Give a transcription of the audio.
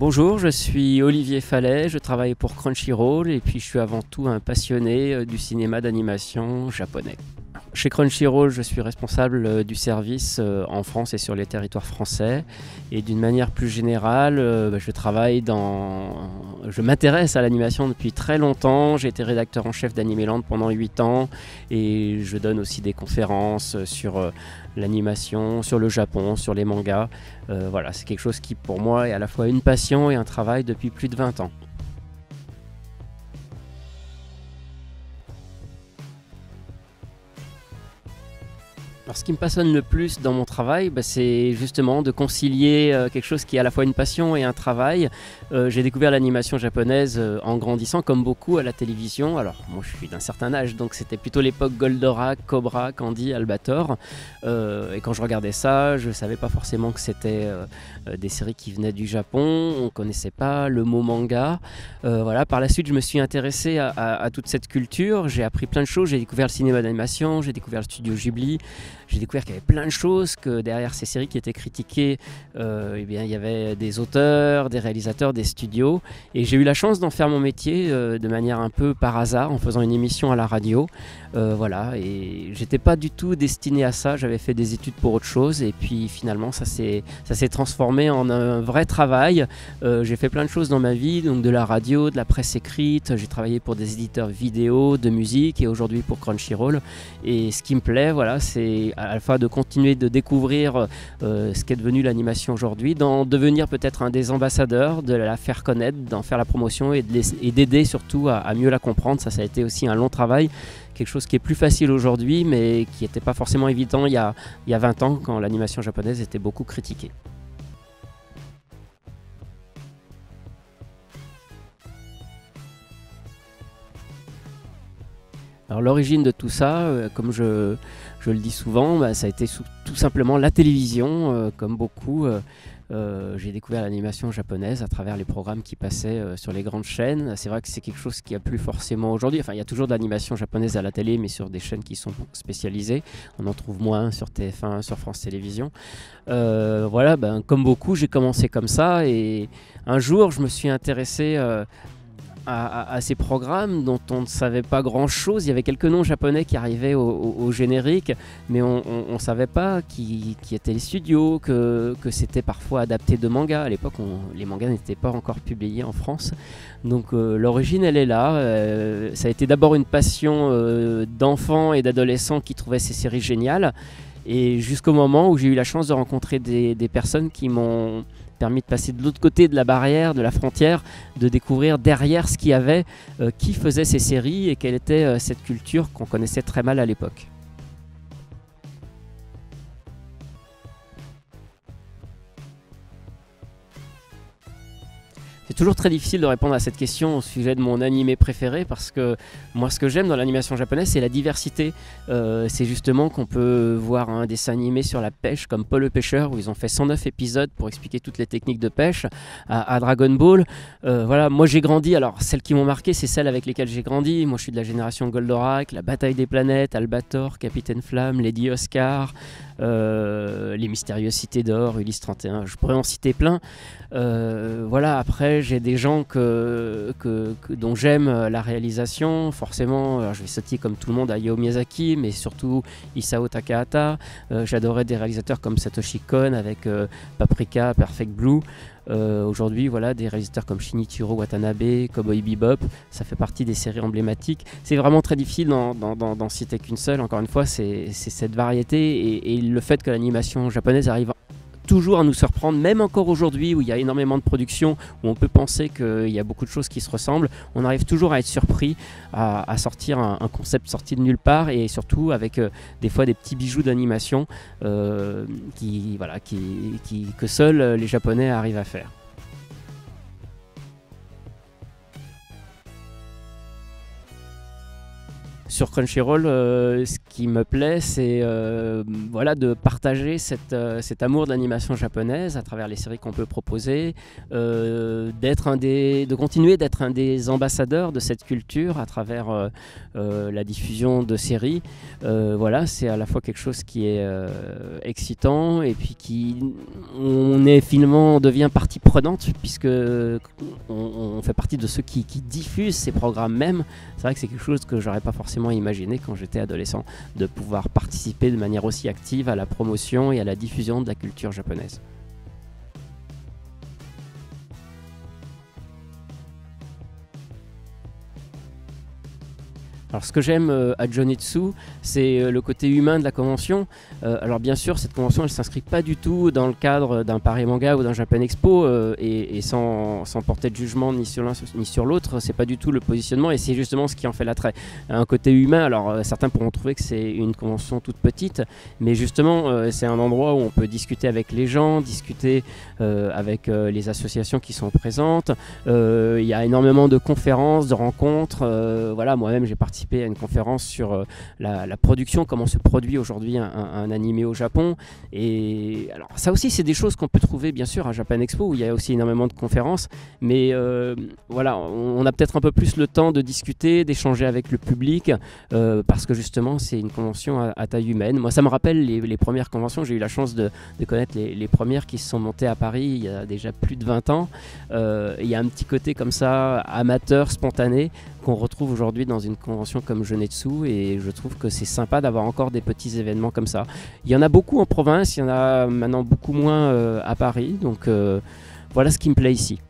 Bonjour, je suis Olivier Fallet, je travaille pour Crunchyroll et puis je suis avant tout un passionné du cinéma d'animation japonais. Chez Crunchyroll, je suis responsable du service en France et sur les territoires français. Et d'une manière plus générale, je m'intéresse à l'animation depuis très longtemps. J'ai été rédacteur en chef d'Animeland pendant 8 ans et je donne aussi des conférences sur l'animation, sur le Japon, sur les mangas. Voilà, c'est quelque chose qui pour moi est à la fois une passion et un travail depuis plus de 20 ans. Alors, ce qui me passionne le plus dans mon travail, c'est justement de concilier quelque chose qui est à la fois une passion et un travail. J'ai découvert l'animation japonaise en grandissant, comme beaucoup, à la télévision. Alors, moi, je suis d'un certain âge, donc c'était plutôt l'époque Goldorak, Cobra, Candy, Albator. Et quand je regardais ça, je ne savais pas forcément que c'était des séries qui venaient du Japon. On ne connaissait pas le mot manga. Voilà. Par la suite, je me suis intéressé à toute cette culture. J'ai appris plein de choses. J'ai découvert le cinéma d'animation, j'ai découvert le studio Ghibli. J'ai découvert qu'il y avait plein de choses, que derrière ces séries qui étaient critiquées, il y avait des auteurs, des réalisateurs, des studios. Et j'ai eu la chance d'en faire mon métier de manière un peu par hasard, en faisant une émission à la radio. Voilà, et j'étais pas du tout destiné à ça, j'avais fait des études pour autre chose. Et puis finalement, ça s'est transformé en un vrai travail. J'ai fait plein de choses dans ma vie, donc de la radio, de la presse écrite. J'ai travaillé pour des éditeurs vidéo, de musique et aujourd'hui pour Crunchyroll. Et ce qui me plaît, voilà, c'est à la fois de continuer de découvrir ce qu'est devenu l'animation aujourd'hui, d'en devenir peut-être un des ambassadeurs, de la faire connaître, d'en faire la promotion et d'aider surtout à mieux la comprendre. Ça a été aussi un long travail, quelque chose qui est plus facile aujourd'hui mais qui n'était pas forcément évident il y a 20 ans quand l'animation japonaise était beaucoup critiquée. Alors l'origine de tout ça, comme je le dis souvent, ça a été tout simplement la télévision, comme beaucoup. J'ai découvert l'animation japonaise à travers les programmes qui passaient sur les grandes chaînes. C'est vrai que c'est quelque chose qui a plus forcément aujourd'hui. Enfin, il y a toujours de l'animation japonaise à la télé, mais sur des chaînes qui sont spécialisées. On en trouve moins sur TF1, sur France Télévisions. Voilà, comme beaucoup, j'ai commencé comme ça. Et un jour, je me suis intéressé à ces programmes dont on ne savait pas grand chose. Il y avait quelques noms japonais qui arrivaient au générique, mais on ne savait pas qui étaient les studios, que c'était parfois adapté de mangas. À l'époque, les mangas n'étaient pas encore publiés en France. Donc l'origine, elle est là. Ça a été d'abord une passion d'enfants et d'adolescents qui trouvaient ces séries géniales. Et jusqu'au moment où j'ai eu la chance de rencontrer des personnes qui m'ont permis de passer de l'autre côté de la barrière, de la frontière, de découvrir derrière ce qu'il y avait, qui faisait ces séries et quelle était cette culture qu'on connaissait très mal à l'époque. C'est toujours très difficile de répondre à cette question au sujet de mon animé préféré parce que moi ce que j'aime dans l'animation japonaise c'est la diversité. C'est justement qu'on peut voir un dessin animé sur la pêche comme Paul le pêcheur où ils ont fait 109 épisodes pour expliquer toutes les techniques de pêche à Dragon Ball. Voilà, moi j'ai grandi, alors celles qui m'ont marqué c'est celles avec lesquelles j'ai grandi. Moi je suis de la génération Goldorak, la bataille des planètes, Albator, Capitaine Flamme, Lady Oscar, les mystérieuses cités d'or, Ulysse 31, je pourrais en citer plein. Voilà, après j'ai des gens dont j'aime la réalisation, forcément je vais sauter comme tout le monde à Hayao Miyazaki, mais surtout Isao Takahata. J'adorais des réalisateurs comme Satoshi Kon avec Paprika, Perfect Blue. Aujourd'hui, voilà, des réalisateurs comme Shinichiro Watanabe, Cowboy Bebop, ça fait partie des séries emblématiques. C'est vraiment très difficile d'en citer qu'une seule. Encore une fois, c'est cette variété et le fait que l'animation japonaise arrive toujours à nous surprendre, même encore aujourd'hui où il y a énormément de production, où on peut penser qu'il y a beaucoup de choses qui se ressemblent, on arrive toujours à être surpris, à sortir un concept sorti de nulle part et surtout avec des fois des petits bijoux d'animation que seuls les Japonais arrivent à faire. Sur Crunchyroll, ce qui me plaît, c'est voilà, de partager cet amour de l'animation japonaise à travers les séries qu'on peut proposer, de continuer d'être un des ambassadeurs de cette culture à travers la diffusion de séries. Voilà, c'est à la fois quelque chose qui est excitant et puis on devient partie prenante puisque on fait partie de ceux qui diffusent ces programmes même. C'est vrai que c'est quelque chose que j'aurais pas forcément imaginé quand j'étais adolescent, de pouvoir participer de manière aussi active à la promotion et à la diffusion de la culture japonaise. Alors ce que j'aime à Jonitsu, c'est le côté humain de la convention. Alors bien sûr, cette convention, elle ne s'inscrit pas du tout dans le cadre d'un Paris Manga ou d'un Japan Expo, et sans porter de jugement ni sur l'un ni sur l'autre, c'est pas du tout le positionnement, et c'est justement ce qui en fait l'attrait. Un côté humain, alors certains pourront trouver que c'est une convention toute petite, mais justement c'est un endroit où on peut discuter avec les gens, discuter avec les associations qui sont présentes. Il y a énormément de conférences, de rencontres. Voilà, moi-même j'ai participé à une conférence sur la production, comment se produit aujourd'hui un animé au Japon. Et alors ça aussi, c'est des choses qu'on peut trouver bien sûr à Japan Expo, où il y a aussi énormément de conférences, mais voilà, on a peut-être un peu plus le temps de discuter, d'échanger avec le public, parce que justement c'est une convention à taille humaine. Moi ça me rappelle les premières conventions. J'ai eu la chance de connaître les premières qui se sont montées à Paris il y a déjà plus de 20 ans. Il y a un petit côté comme ça, amateur, spontané, qu'on retrouve aujourd'hui dans une convention comme Jonetsu, et je trouve que c'est sympa d'avoir encore des petits événements comme ça. Il y en a beaucoup en province, il y en a maintenant beaucoup moins à Paris, donc voilà ce qui me plaît ici.